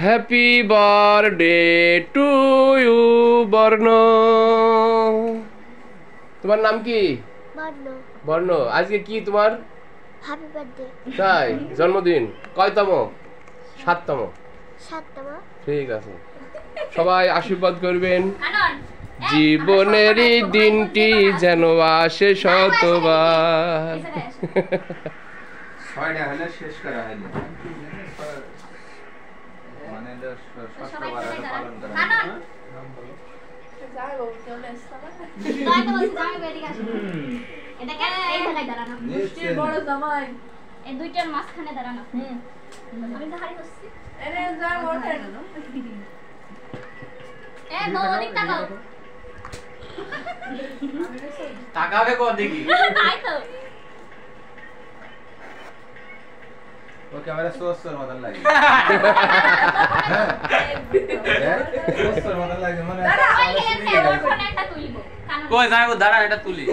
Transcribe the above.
Happy birthday to you বর্ণ। তোমার নাম কি? বর্ণ। বর্ণ, আজকে কি তোমার? Happy birthday. তাই, জন্মদিন কয়তম? 7তম। 7তম। ঠিক আছে, সবাই আশীর্বাদ করবেন জীবনের এই দিনটি যেন আসে শতবার। ছয়টা হলে শেষ করা হলো, মানে ষষ্ঠবার পালন করা হলো। দুইটার মাঝখানে দাঁড়ানো। আমি তো হারি করছি। তাকাবে কো দেখি। তাই তো ও ক্যামেরা সোসর মত লাগে। হ্যাঁ সোসর মত লাগে মানে। দাঁড়া, ওই ফোনে একটা তুলবো। কই যাবো, দাঁড়া এটা তুলি।